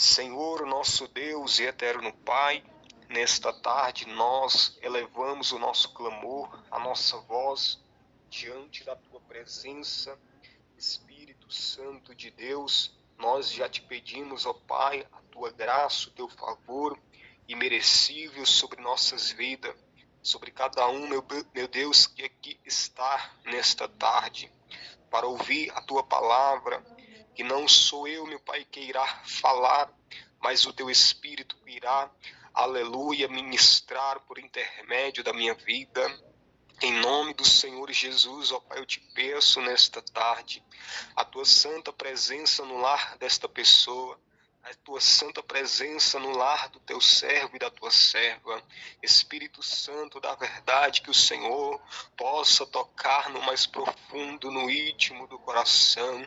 Senhor, nosso Deus e eterno Pai, nesta tarde nós elevamos o nosso clamor, a nossa voz diante da Tua presença, Espírito Santo de Deus. Nós já te pedimos, ó Pai, a Tua graça, o Teu favor imerecível sobre nossas vidas, sobre cada um, meu Deus, que aqui está nesta tarde, para ouvir a Tua palavra, que não sou eu, meu Pai, que irá falar, mas o Teu Espírito que irá, aleluia, ministrar por intermédio da minha vida. Em nome do Senhor Jesus, ó Pai, eu te peço nesta tarde a Tua santa presença no lar desta pessoa, a Tua santa presença no lar do Teu servo e da Tua serva. Espírito Santo da verdade, que o Senhor possa tocar no mais profundo, no íntimo do coração,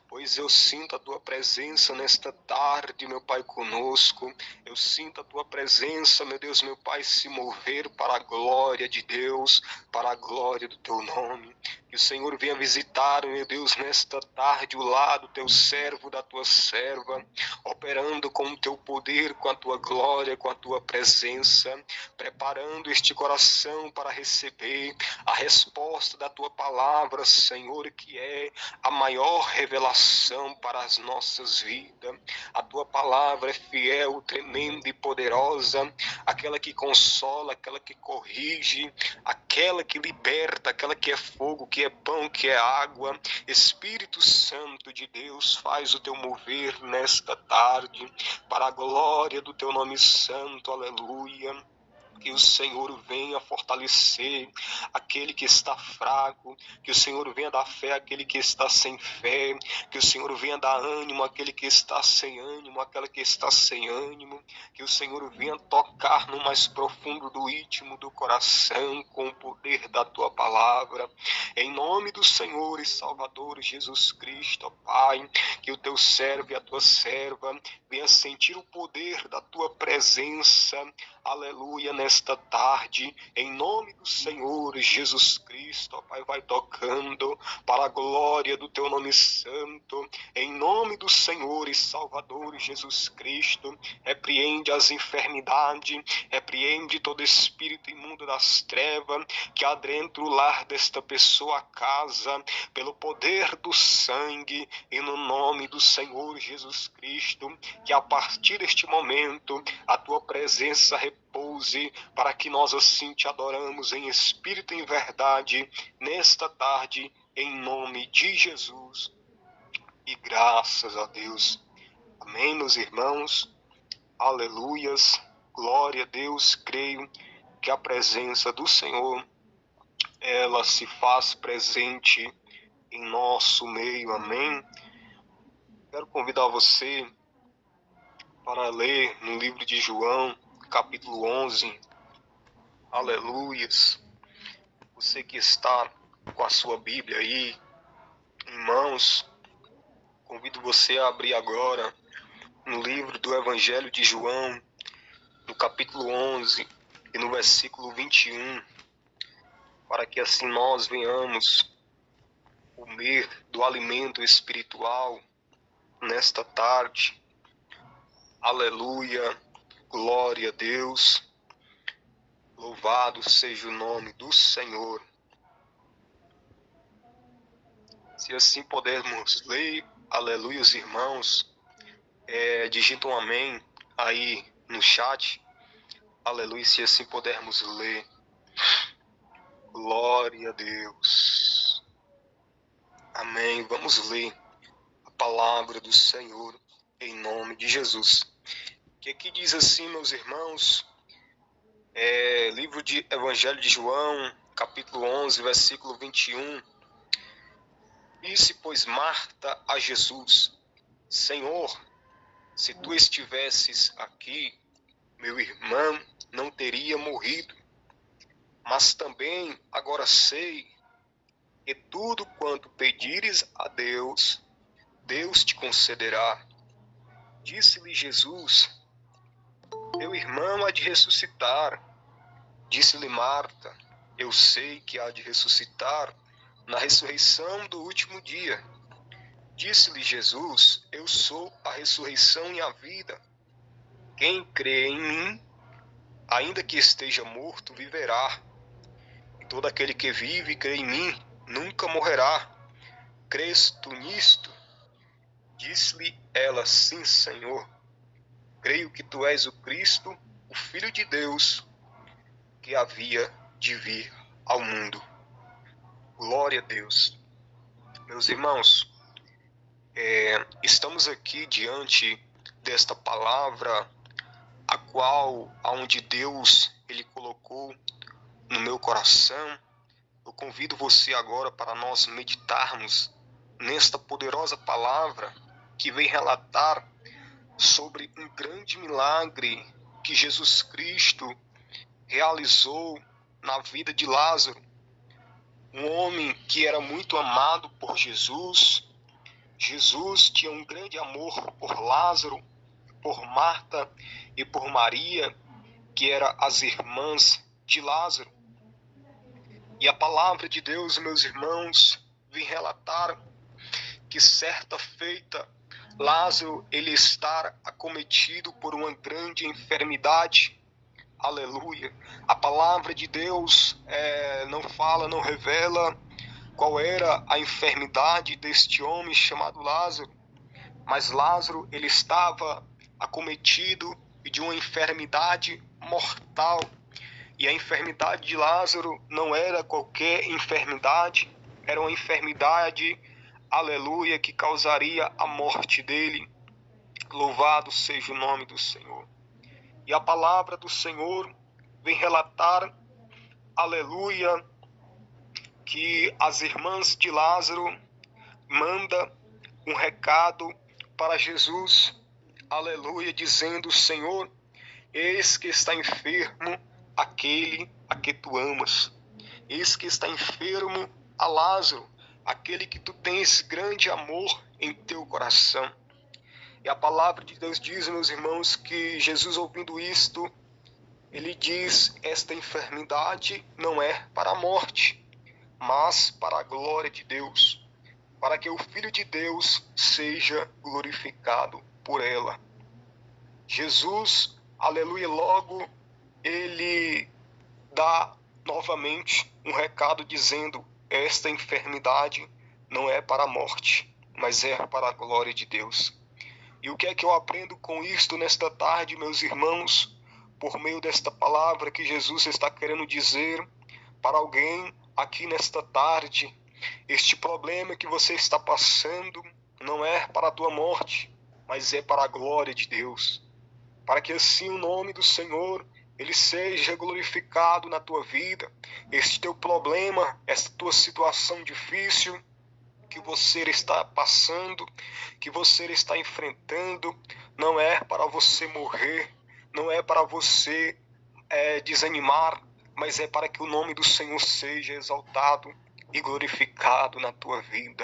pois eu sinto a Tua presença nesta tarde, meu Pai, conosco. Eu sinto a Tua presença, meu Deus, meu Pai, se mover para a glória de Deus, para a glória do Teu nome. Que o Senhor venha visitar, meu Deus, nesta tarde, o lado do Teu servo, da Tua serva, operando com o Teu poder, com a Tua glória, com a Tua presença, preparando este coração para receber a resposta da Tua palavra, Senhor, que é a maior revelação para as nossas vidas. A Tua palavra é fiel, tremenda e poderosa, aquela que consola, aquela que corrige, aquela que liberta, aquela que é fogo, que é pão, que é água. Espírito Santo de Deus, faz o Teu mover nesta tarde, para a glória do Teu nome santo, aleluia. Que o Senhor venha fortalecer aquele que está fraco, que o Senhor venha dar fé àquele que está sem fé, que o Senhor venha dar ânimo àquele que está sem ânimo, àquela que está sem ânimo, que o Senhor venha tocar no mais profundo do íntimo do coração com o poder da Tua palavra. Em nome do Senhor e Salvador Jesus Cristo, ó Pai, que o Teu servo e a Tua serva venha sentir o poder da Tua presença, aleluia, nesta tarde, em nome do Senhor Jesus Cristo, ó Pai, vai tocando para a glória do Teu nome santo, em nome do Senhor e Salvador Jesus Cristo. Repreende as enfermidades, repreende todo espírito imundo das trevas que adentra o lar desta pessoa, a casa, pelo poder do sangue e no nome do Senhor Jesus Cristo, que a partir deste momento a Tua presença repouse, para que nós assim Te adoramos em espírito e em verdade, nesta tarde, em nome de Jesus. E graças a Deus. Amém, meus irmãos. Aleluias. Glória a Deus. Creio que a presença do Senhor, ela se faz presente em nosso meio. Amém. Quero convidar você para ler no livro de João, capítulo 11. Aleluias. Você que está com a sua Bíblia aí em mãos, convido você a abrir agora no livro do Evangelho de João, no capítulo 11 e no versículo 21, para que assim nós venhamos comer do alimento espiritual nesta tarde. Aleluia, glória a Deus, louvado seja o nome do Senhor. Se assim pudermos ler, aleluia, os irmãos, digita um amém aí no chat, aleluia, se assim pudermos ler. Glória a Deus. Amém. Vamos ler a palavra do Senhor em nome de Jesus. Que aqui diz assim, meus irmãos, livro de Evangelho de João, capítulo 11, versículo 21. Disse, pois, Marta a Jesus: Senhor, se Tu estivesses aqui, meu irmão não teria morrido. Mas também agora sei que tudo quanto pedires a Deus, Deus te concederá. Disse-lhe Jesus: Teu irmão há de ressuscitar. Disse-lhe Marta: Eu sei que há de ressuscitar na ressurreição do último dia. Disse-lhe Jesus: Eu sou a ressurreição e a vida. Quem crê em mim, ainda que esteja morto, viverá. E todo aquele que vive e crê em mim, nunca morrerá. Crês tu nisto? Disse-lhe ela: Sim, Senhor. Creio que tu és o Cristo, o Filho de Deus, que havia de vir ao mundo. Glória a Deus. Meus irmãos, estamos aqui diante desta palavra, a qual, aonde Deus ele colocou no meu coração. Eu convido você agora para nós meditarmos nesta poderosa palavra que vem relatar sobre um grande milagre que Jesus Cristo realizou na vida de Lázaro, um homem que era muito amado por Jesus. Jesus tinha um grande amor por Lázaro, por Marta e por Maria, que eram as irmãs de Lázaro. E a palavra de Deus, meus irmãos, vem relatar que certa feita Lázaro ele está acometido por uma grande enfermidade. Aleluia. A palavra de Deus não fala, não revela qual era a enfermidade deste homem chamado Lázaro, mas Lázaro ele estava acometido de uma enfermidade mortal. E a enfermidade de Lázaro não era qualquer enfermidade, era uma enfermidade, aleluia, que causaria a morte dele. Louvado seja o nome do Senhor. E a palavra do Senhor vem relatar, aleluia, que as irmãs de Lázaro mandam um recado para Jesus, aleluia, dizendo: Senhor, eis que está enfermo aquele a que tu amas. Eis que está enfermo a Lázaro, aquele que tu tens grande amor em teu coração. E a palavra de Deus diz, meus irmãos, que Jesus, ouvindo isto, ele diz: esta enfermidade não é para a morte, mas para a glória de Deus, para que o Filho de Deus seja glorificado por ela. Jesus, aleluia, logo ele dá novamente um recado dizendo: esta enfermidade não é para a morte, mas é para a glória de Deus. E o que é que eu aprendo com isto nesta tarde, meus irmãos? Por meio desta palavra que Jesus está querendo dizer para alguém aqui nesta tarde: este problema que você está passando não é para a tua morte, mas é para a glória de Deus. Para que assim o nome do Senhor ele seja glorificado na tua vida. Este teu problema, esta tua situação difícil que você está passando, que você está enfrentando, não é para você morrer, não é para você desanimar, mas é para que o nome do Senhor seja exaltado e glorificado na tua vida.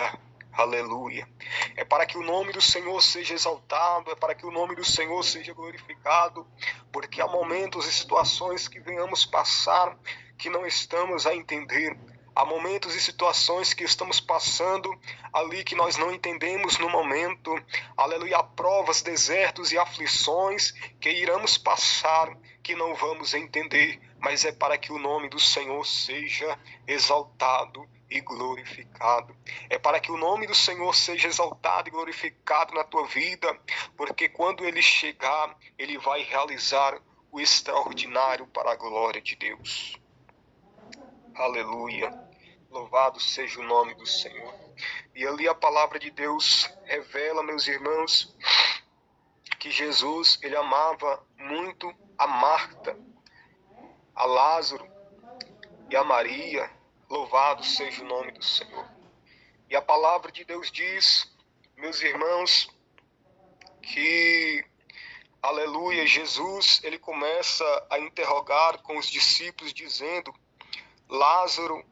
Aleluia. É para que o nome do Senhor seja exaltado, é para que o nome do Senhor seja glorificado, porque há momentos e situações que venhamos passar que não estamos a entender. Há momentos e situações que estamos passando ali que nós não entendemos no momento. Aleluia. Há provas, desertos e aflições que iremos passar que não vamos entender, mas é para que o nome do Senhor seja exaltado e glorificado. É para que o nome do Senhor seja exaltado e glorificado na tua vida, porque quando ele chegar, ele vai realizar o extraordinário para a glória de Deus. Aleluia. Louvado seja o nome do Senhor. E ali a palavra de Deus revela, meus irmãos, que Jesus, ele amava muito a Marta, a Lázaro e a Maria. Louvado seja o nome do Senhor. E a palavra de Deus diz, meus irmãos, que, aleluia, Jesus, ele começa a interrogar com os discípulos, dizendo: Lázaro,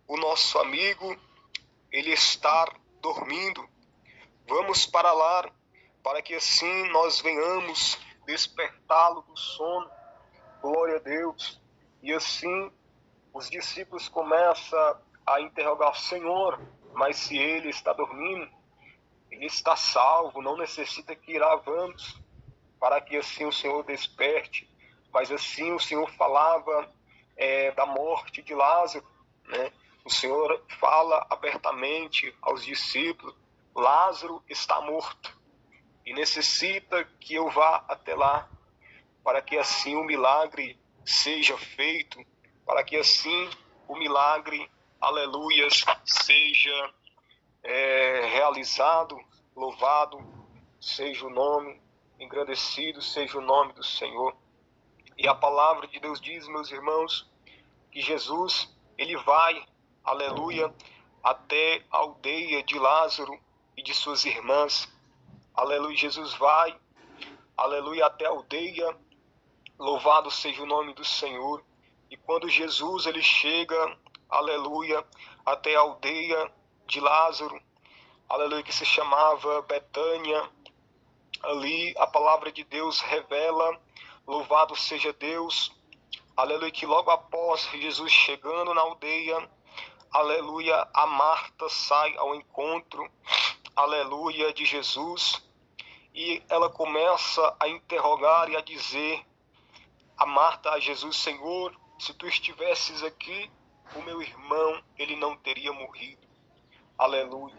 o nosso amigo, ele está dormindo. Vamos para lá, para que assim nós venhamos despertá-lo do sono. Glória a Deus. E assim os discípulos começam a interrogar: Senhor, mas se ele está dormindo? ele está salvo, não necessita que lavamos, para que assim o Senhor desperte. Mas assim o Senhor falava da morte de Lázaro, né? O Senhor fala abertamente aos discípulos: Lázaro está morto e necessita que eu vá até lá, para que assim o milagre seja feito, para que assim o milagre, aleluias, seja realizado. Louvado seja o nome, engrandecido seja o nome do Senhor. E a palavra de Deus diz, meus irmãos, que Jesus, ele vai, aleluia, até a aldeia de Lázaro e de suas irmãs. Aleluia, Jesus vai, aleluia, até a aldeia. Louvado seja o nome do Senhor. E quando Jesus, ele chega, aleluia, até a aldeia de Lázaro, aleluia, que se chamava Betânia, ali a palavra de Deus revela, louvado seja Deus, aleluia, que logo após Jesus chegando na aldeia, aleluia, a Marta sai ao encontro, aleluia, de Jesus, e ela começa a interrogar e a dizer a Marta a Jesus: Senhor, se tu estivesses aqui, o meu irmão, ele não teria morrido. Aleluia.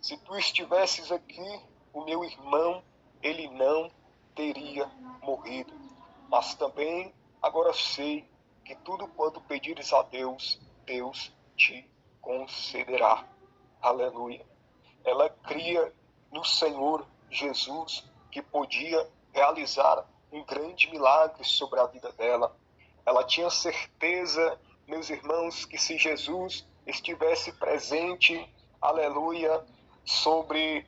Se tu estivesses aqui, o meu irmão, ele não teria morrido. Mas também agora sei que tudo quanto pedires a Deus, Deus te concederá. Aleluia. Ela cria no Senhor Jesus, que podia realizar um grande milagre sobre a vida dela. Ela tinha certeza, meus irmãos, que se Jesus estivesse presente, aleluia, sobre,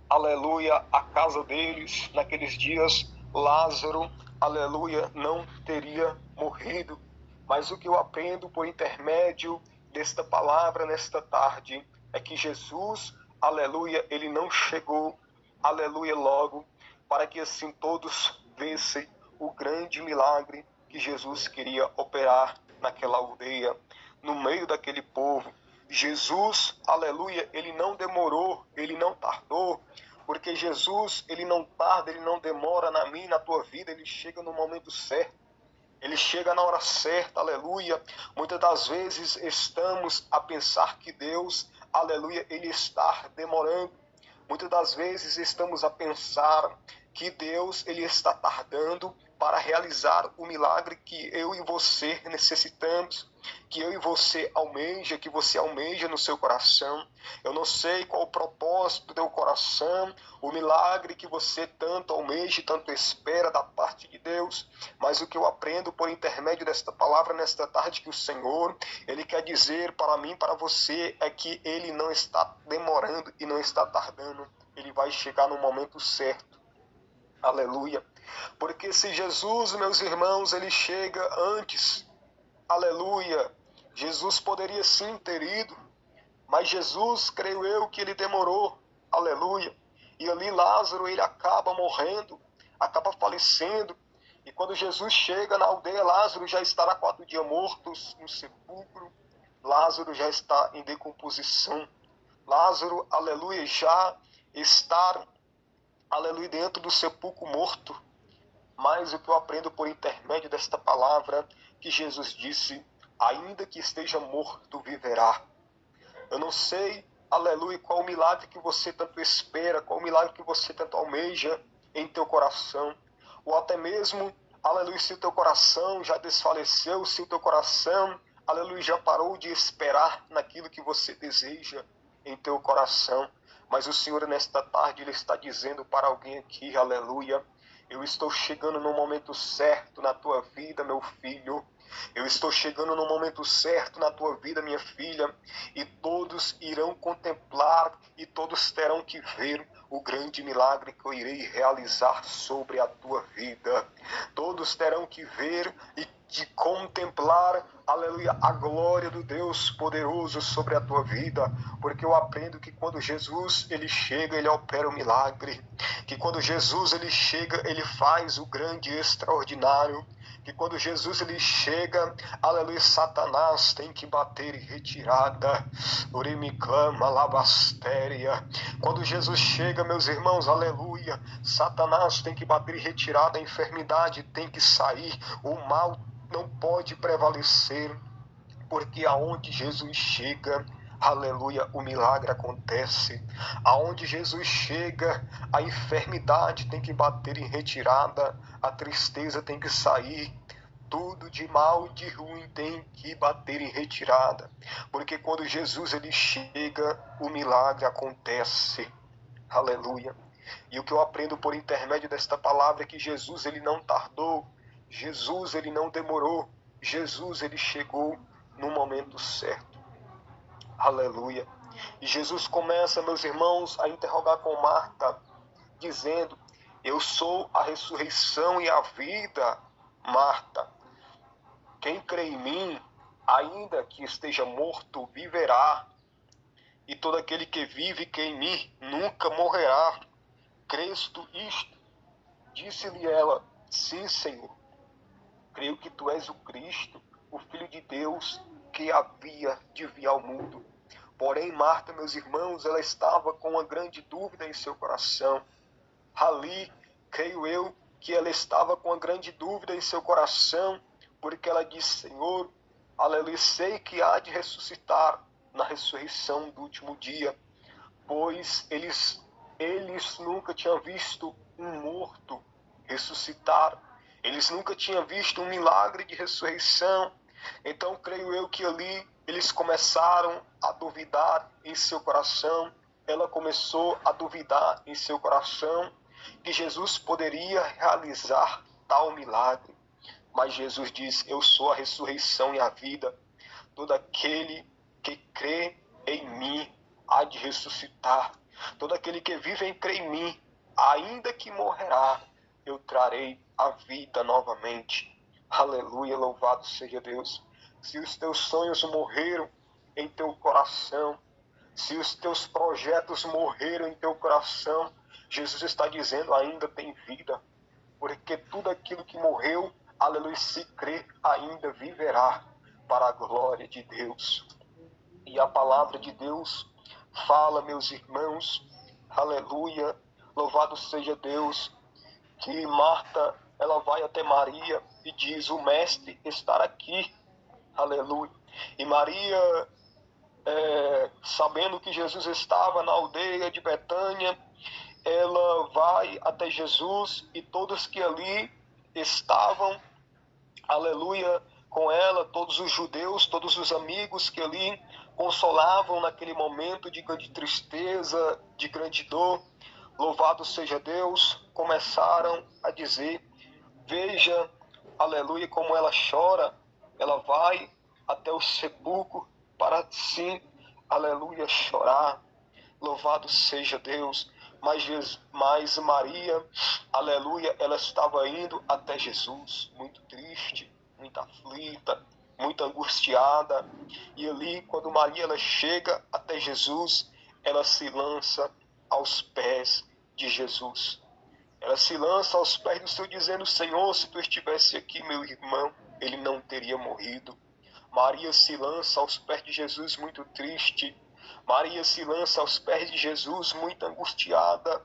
aleluia, a casa deles, naqueles dias, Lázaro, aleluia, não teria morrido. Mas o que eu aprendo por intermédio desta palavra nesta tarde é que Jesus, aleluia, ele não chegou, aleluia, logo, para que assim todos vissem o grande milagre que Jesus queria operar naquela aldeia, no meio daquele povo. Jesus, aleluia, ele não demorou, ele não tardou, porque Jesus, ele não tarda, ele não demora na minha, na tua vida, ele chega no momento certo. Ele chega na hora certa, aleluia. Muitas das vezes estamos a pensar que Deus, aleluia, ele está demorando. Muitas das vezes estamos a pensar que Deus, ele está tardando para realizar o milagre que eu e você necessitamos, que eu e você almeja, que você almeja no seu coração. Eu não sei qual o propósito do teu coração, o milagre que você tanto almeja e tanto espera da parte de Deus, mas o que eu aprendo por intermédio desta palavra nesta tarde, que o Senhor, ele quer dizer para mim, para você, é que ele não está demorando e não está tardando, ele vai chegar no momento certo. Aleluia. Porque se Jesus, meus irmãos, ele chega antes, aleluia, Jesus poderia sim ter ido, mas Jesus, creio eu, que ele demorou, aleluia. E ali Lázaro, ele acaba morrendo, acaba falecendo. E quando Jesus chega na aldeia, Lázaro já estará 4 dias morto no sepulcro. Lázaro já está em decomposição. Lázaro, aleluia, já está, aleluia, dentro do sepulcro morto. Mas o que eu aprendo por intermédio desta palavra, que Jesus disse: ainda que esteja morto, viverá. Eu não sei, aleluia, qual o milagre que você tanto espera, qual o milagre que você tanto almeja em teu coração. Ou até mesmo, aleluia, se o teu coração já desfaleceu, se o teu coração, aleluia, já parou de esperar naquilo que você deseja em teu coração. Mas o Senhor, nesta tarde, ele está dizendo para alguém aqui, aleluia: eu estou chegando no momento certo na tua vida, meu filho. Eu estou chegando no momento certo na tua vida, minha filha, e todos irão contemplar e todos terão que ver o grande milagre que eu irei realizar sobre a tua vida. Todos terão que ver e de contemplar, aleluia, a glória do Deus poderoso sobre a tua vida, porque eu aprendo que quando Jesus, ele chega, ele opera o milagre, que quando Jesus, ele chega, ele faz o grande e extraordinário, que quando Jesus ele chega, aleluia, Satanás tem que bater em retirada. Urimiclama, labastéria. Quando Jesus chega, meus irmãos, aleluia, Satanás tem que bater em retirada, a enfermidade tem que sair, o mal não pode prevalecer, porque aonde Jesus chega, aleluia, o milagre acontece. Aonde Jesus chega, a enfermidade tem que bater em retirada, a tristeza tem que sair, tudo de mal e de ruim tem que bater em retirada, porque quando Jesus ele chega, o milagre acontece. Aleluia. E o que eu aprendo por intermédio desta palavra é que Jesus ele não tardou, Jesus ele não demorou, Jesus ele chegou no momento certo. Aleluia. E Jesus começa, meus irmãos, a interrogar com Marta, dizendo: eu sou a ressurreição e a vida, Marta. Quem crê em mim, ainda que esteja morto, viverá. E todo aquele que vive em mim nunca morrerá. Crês tu isto? Disse-lhe ela: sim, Senhor. Creio que tu és o Cristo, o Filho de Deus, que havia de vir ao mundo. Porém, Marta, meus irmãos, ela estava com uma grande dúvida em seu coração. Ali, creio eu, que ela estava com uma grande dúvida em seu coração, porque ela disse: Senhor, aleluia, sei que há de ressuscitar na ressurreição do último dia, pois eles nunca tinham visto um morto ressuscitar, eles nunca tinham visto um milagre de ressurreição. Então creio eu que ali eles começaram a duvidar em seu coração, ela começou a duvidar em seu coração que Jesus poderia realizar tal milagre. Mas Jesus diz: eu sou a ressurreição e a vida, todo aquele que crê em mim há de ressuscitar. Todo aquele que vive e crê em mim, ainda que morrerá, eu trarei a vida novamente. Aleluia, louvado seja Deus. Se os teus sonhos morreram em teu coração, se os teus projetos morreram em teu coração, Jesus está dizendo: ainda tem vida. Porque tudo aquilo que morreu, aleluia, se crê, ainda viverá para a glória de Deus. E a palavra de Deus fala, meus irmãos, aleluia, louvado seja Deus, que Marta, ela vai até Maria e diz: o mestre está aqui, aleluia. E Maria, sabendo que Jesus estava na aldeia de Betânia, ela vai até Jesus, e todos que ali estavam, aleluia, com ela, todos os judeus, todos os amigos que ali consolavam naquele momento de grande tristeza, de grande dor, louvado seja Deus, começaram a dizer: veja, aleluia, como ela chora. Ela vai até o sepulcro para sim, aleluia, chorar. Louvado seja Deus. Mas Maria, aleluia, ela estava indo até Jesus, muito triste, muito aflita, muito angustiada. E ali, quando Maria ela chega até Jesus, ela se lança aos pés de Jesus. Ela se lança aos pés do Senhor, dizendo: Senhor, se tu estivesse aqui, meu irmão, ele não teria morrido. Maria se lança aos pés de Jesus muito triste. Maria se lança aos pés de Jesus muito angustiada.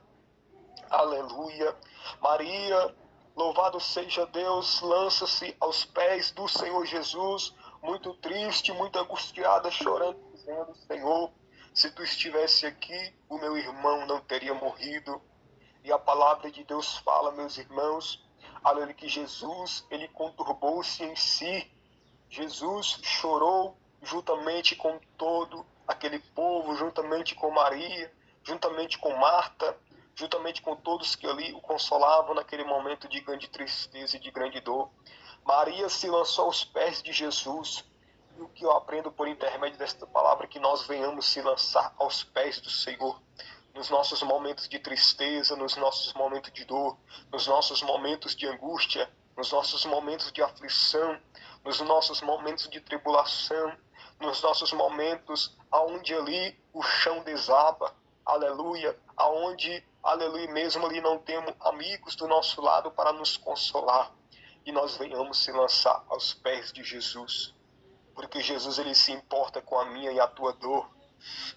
Aleluia. Maria, louvado seja Deus, lança-se aos pés do Senhor Jesus, muito triste, muito angustiada, chorando, dizendo: Senhor, se tu estivesse aqui, o meu irmão não teria morrido. E a palavra de Deus fala, meus irmãos, aleluia, que Jesus, ele conturbou-se em si. Jesus chorou juntamente com todo aquele povo, juntamente com Maria, juntamente com Marta, juntamente com todos que ali o consolavam naquele momento de grande tristeza e de grande dor. Maria se lançou aos pés de Jesus. E o que eu aprendo por intermédio desta palavra é que nós venhamos se lançar aos pés do Senhor. Nos nossos momentos de tristeza, nos nossos momentos de dor, nos nossos momentos de angústia, nos nossos momentos de aflição, nos nossos momentos de tribulação, nos nossos momentos aonde ali o chão desaba, aleluia, aonde, aleluia, mesmo ali não temos amigos do nosso lado para nos consolar. e nós venhamos se lançar aos pés de Jesus. Porque Jesus, ele se importa com a minha e a tua dor.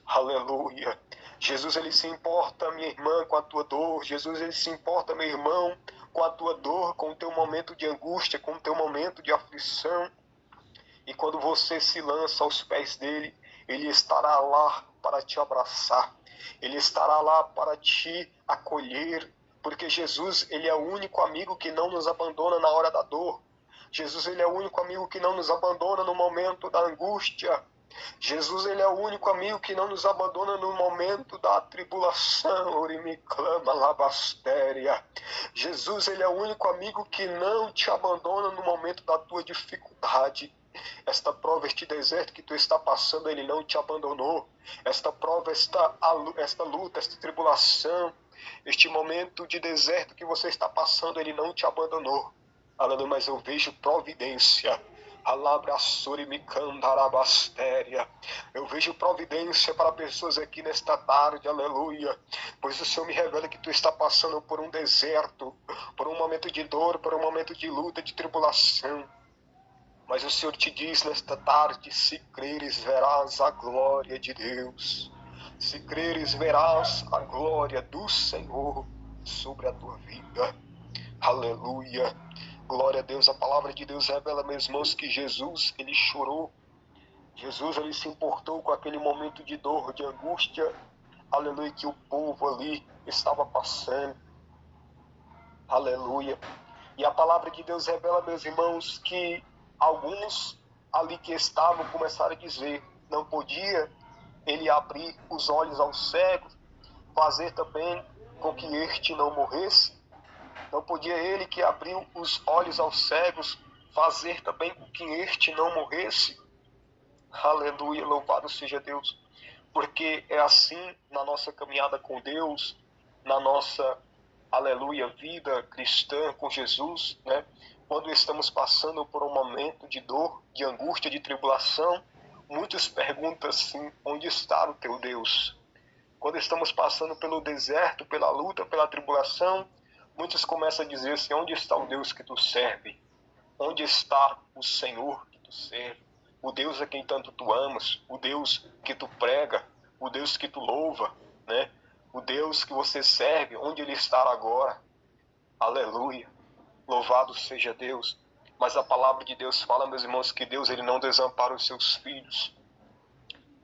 Aleluia. Jesus, ele se importa, minha irmã, com a tua dor. Jesus, ele se importa, meu irmão, com a tua dor, com o teu momento de angústia, com o teu momento de aflição. E quando você se lança aos pés dele, ele estará lá para te abraçar. Ele estará lá para te acolher. Porque Jesus, ele é o único amigo que não nos abandona na hora da dor. Jesus, ele é o único amigo que não nos abandona no momento da angústia. Jesus, ele é o único amigo que não nos abandona no momento da tribulação. Orimiclama labastéria. Jesus, ele é o único amigo que não te abandona no momento da tua dificuldade. Esta prova, este deserto que tu está passando, ele não te abandonou. Esta prova, esta luta, esta tribulação, este momento de deserto que você está passando, ele não te abandonou. Aleluia, mas eu vejo providência. Eu vejo providência para pessoas aqui nesta tarde, aleluia. Pois o Senhor me revela que tu está passando por um deserto, por um momento de dor, por um momento de luta, de tribulação. Mas o Senhor te diz nesta tarde, se creres, verás a glória de Deus. Se creres, verás a glória do Senhor sobre a tua vida. Aleluia. Glória a Deus. A palavra de Deus revela, meus irmãos, que Jesus, ele chorou. Jesus, ele se importou com aquele momento de dor, de angústia. Aleluia, que o povo ali estava passando. Aleluia. E a palavra de Deus revela, meus irmãos, que alguns ali que estavam começaram a dizer, não podia ele abrir os olhos aos cegos, fazer também com que este não morresse. Não podia ele que abriu os olhos aos cegos, fazer também com que este não morresse. Aleluia, louvado seja Deus. Porque é assim na nossa caminhada com Deus, na nossa, aleluia, vida cristã com Jesus, né? Quando estamos passando por um momento de dor, de angústia, de tribulação, muitos perguntam assim, onde está o teu Deus? Quando estamos passando pelo deserto, pela luta, pela tribulação, muitos começam a dizer assim, onde está o Deus que tu serve? Onde está o Senhor que tu serve? O Deus a quem tanto tu amas, o Deus que tu prega, o Deus que tu louva, né? O Deus que você serve, onde ele está agora? Aleluia, louvado seja Deus. Mas a palavra de Deus fala, meus irmãos, que Deus, ele não desampara os seus filhos.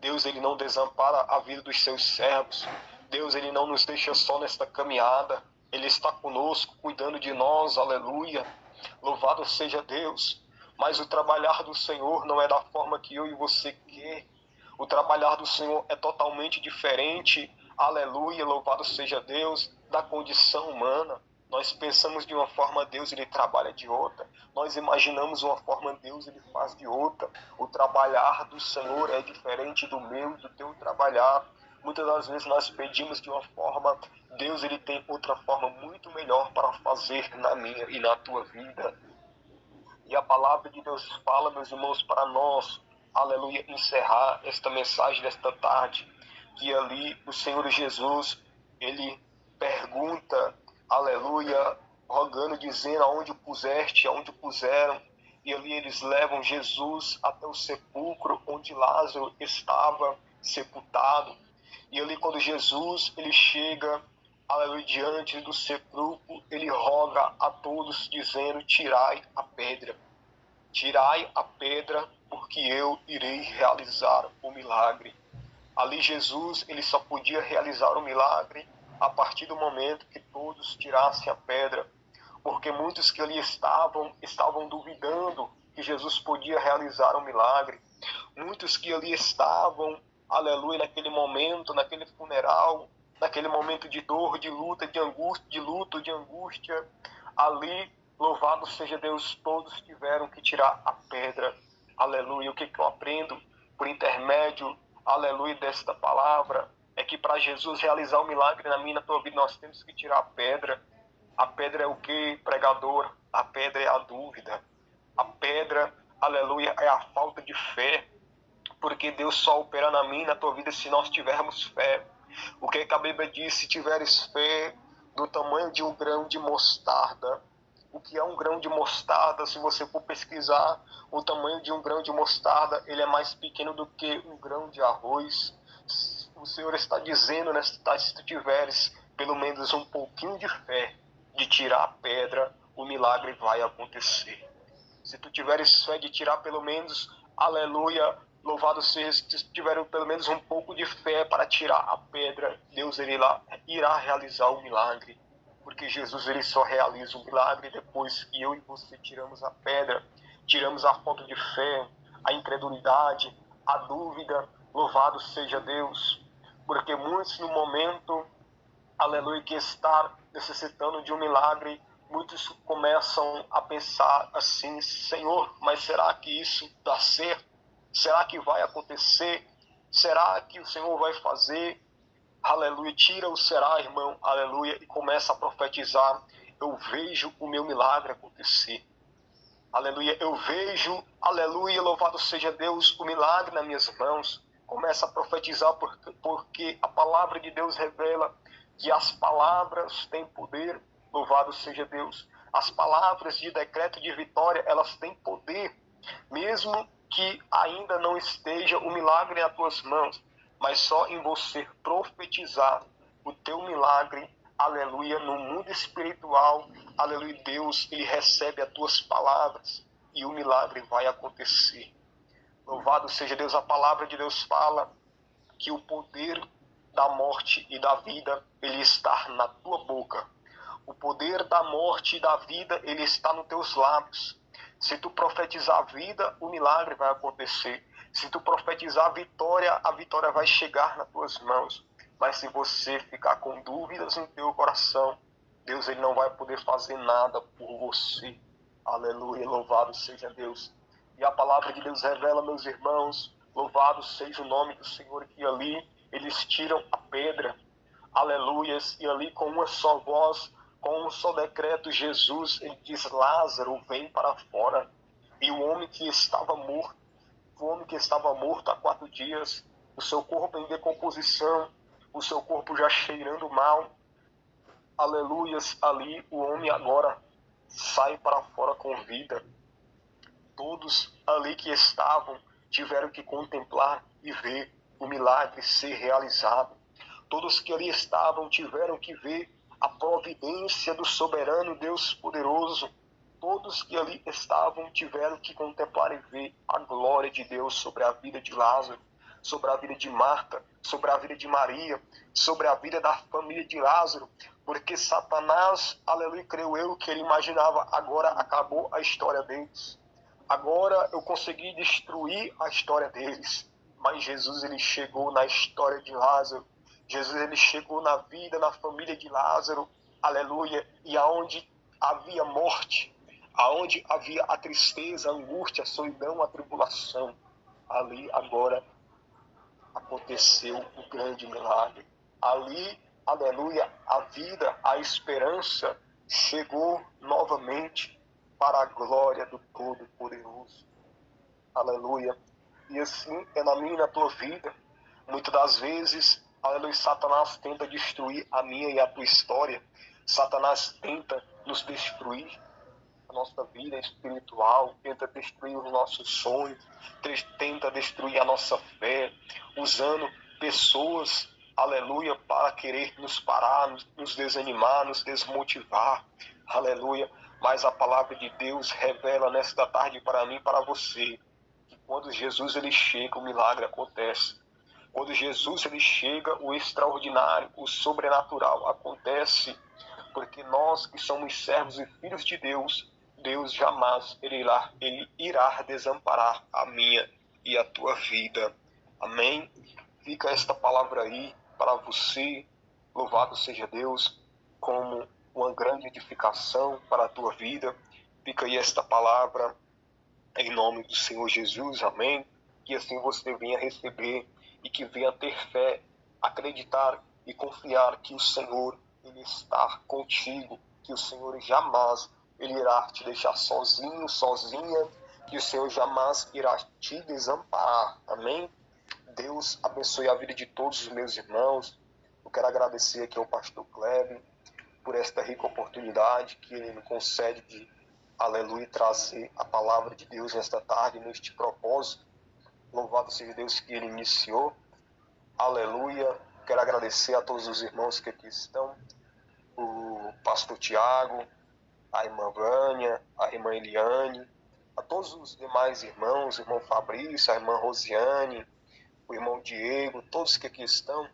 Deus, ele não desampara a vida dos seus servos. Deus, ele não nos deixa só nesta caminhada. Ele está conosco, cuidando de nós, aleluia. Louvado seja Deus. Mas o trabalhar do Senhor não é da forma que eu e você quer. O trabalhar do Senhor é totalmente diferente, aleluia, louvado seja Deus, da condição humana. Nós pensamos de uma forma, Deus ele trabalha de outra. Nós imaginamos uma forma, Deus ele faz de outra. O trabalhar do Senhor é diferente do meu e do teu trabalhar. Muitas das vezes nós pedimos de uma forma, Deus ele tem outra forma muito melhor para fazer na minha e na tua vida. E a palavra de Deus fala, meus irmãos, para nós, aleluia, encerrar esta mensagem desta tarde, que ali o Senhor Jesus, ele pergunta, aleluia, rogando, dizendo, aonde o puseste, aonde o puseram, e ali eles levam Jesus até o sepulcro onde Lázaro estava sepultado. E ali quando Jesus, ele chega, aleluia, diante do sepulcro, ele roga a todos, dizendo, tirai a pedra. Tirai a pedra, porque eu irei realizar o milagre. Ali Jesus, ele só podia realizar o milagre a partir do momento que todos tirassem a pedra. Porque muitos que ali estavam duvidando que Jesus podia realizar o milagre. Muitos que ali estavam, aleluia, naquele momento, naquele funeral, naquele momento de dor, de luta, de angústia, de luto, de angústia, ali, louvado seja Deus, todos tiveram que tirar a pedra. Aleluia. O que eu aprendo por intermédio, aleluia, desta palavra, é que para Jesus realizar o milagre na minha e na tua vida, nós temos que tirar a pedra. A pedra é o que, pregador? A pedra é a dúvida. A pedra, aleluia, é a falta de fé. Porque Deus só opera na minha e na tua vida se nós tivermos fé. O que a Bíblia diz? Se tiveres fé do tamanho de um grão de mostarda, o que é um grão de mostarda. Se você for pesquisar o tamanho de um grão de mostarda, ele é mais pequeno do que um grão de arroz. O Senhor está dizendo, né, se tu tiveres pelo menos um pouquinho de fé de tirar a pedra, o milagre vai acontecer. Se tu tiveres fé de tirar pelo menos, aleluia, louvado seja, se tiver pelo menos um pouco de fé para tirar a pedra, Deus ele lá irá realizar o milagre. Porque Jesus ele só realiza o milagre depois que eu e você tiramos a pedra, tiramos a falta de fé, a incredulidade, a dúvida. Louvado seja Deus. Porque muitos no momento, aleluia, que está necessitando de um milagre, muitos começam a pensar assim: Senhor, mas será que isso dá certo? Será que vai acontecer? Será que o Senhor vai fazer? Aleluia, tira o será, irmão, aleluia, e começa a profetizar: eu vejo o meu milagre acontecer. Aleluia, eu vejo, aleluia, louvado seja Deus, o milagre nas minhas mãos. Começa a profetizar porque a palavra de Deus revela que as palavras têm poder, louvado seja Deus. As palavras de decreto de vitória, elas têm poder, mesmo que ainda não esteja o milagre nas tuas mãos, mas só em você profetizar o teu milagre, aleluia, no mundo espiritual, aleluia, Deus, ele recebe as tuas palavras e o milagre vai acontecer. Louvado seja Deus, a palavra de Deus fala que o poder da morte e da vida, ele está na tua boca. O poder da morte e da vida, ele está nos teus lábios. Se tu profetizar a vida, o milagre vai acontecer. Se tu profetizar a vitória vai chegar nas tuas mãos. Mas se você ficar com dúvidas no teu coração, Deus ele não vai poder fazer nada por você. Aleluia, louvado seja Deus. E a palavra de Deus revela, meus irmãos, louvado seja o nome do Senhor, que ali eles tiram a pedra. Aleluias, e ali com uma só voz, com um só decreto, Jesus, ele diz: Lázaro, vem para fora. E o homem que estava morto há 4 dias, o seu corpo em decomposição, o seu corpo já cheirando mal, aleluias, ali o homem agora sai para fora com vida. Todos ali que estavam tiveram que contemplar e ver o milagre ser realizado. Todos que ali estavam tiveram que ver a providência do soberano Deus poderoso. Todos que ali estavam tiveram que contemplar e ver a glória de Deus sobre a vida de Lázaro, sobre a vida de Marta, sobre a vida de Maria, sobre a vida da família de Lázaro. Porque Satanás, aleluia, creio eu, que ele imaginava: agora acabou a história deles. Agora eu consegui destruir a história deles. Mas Jesus ele chegou na história de Lázaro. Jesus ele chegou na vida, na família de Lázaro. Aleluia. E aonde havia morte, aonde havia a tristeza, a angústia, a solidão, a tribulação, ali agora aconteceu o grande milagre. Ali, aleluia, a vida, a esperança chegou novamente para a glória do Todo-Poderoso. Aleluia. E assim é na minha e na tua vida. Muitas das vezes, aleluia, Satanás tenta destruir a minha e a tua história. Satanás tenta nos destruir a nossa vida espiritual, tenta destruir os nossos sonhos, tenta destruir a nossa fé, usando pessoas, aleluia, para querer nos parar, nos desanimar, nos desmotivar, aleluia. Mas a palavra de Deus revela nesta tarde para mim e para você, que quando Jesus ele chega, o milagre acontece. Quando Jesus ele chega, o extraordinário, o sobrenatural acontece, porque nós que somos servos e filhos de Deus, Deus jamais ele irá desamparar a minha e a tua vida. Amém? Fica esta palavra aí para você, louvado seja Deus, como uma grande edificação para a tua vida. Fica aí esta palavra em nome do Senhor Jesus, amém? Que assim você venha receber e que venha ter fé, acreditar e confiar que o Senhor ele está contigo, que o Senhor jamais ele irá te deixar sozinho, sozinha, que o Senhor jamais irá te desamparar, amém? Deus abençoe a vida de todos os meus irmãos. Eu quero agradecer aqui ao pastor Kleber, por esta rica oportunidade que Ele nos concede de, aleluia, trazer a palavra de Deus nesta tarde, neste propósito. Louvado seja Deus que Ele iniciou. Aleluia. Quero agradecer a todos os irmãos que aqui estão, o pastor Tiago, a irmã Vânia, a irmã Eliane, a todos os demais irmãos, o irmão Fabrício, a irmã Rosiane, o irmão Diego, todos que aqui estão,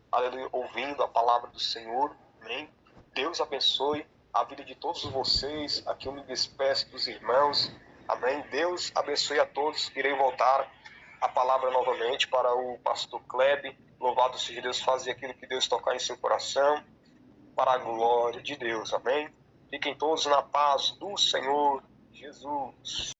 aleluia, ouvindo a palavra do Senhor. Amém. Deus abençoe a vida de todos vocês. Aqui eu me despeço dos irmãos. Amém. Deus abençoe a todos. Irei voltar a palavra novamente para o pastor Kleber. Louvado seja Deus, fazer aquilo que Deus tocar em seu coração, para a glória de Deus. Amém. Fiquem todos na paz do Senhor Jesus.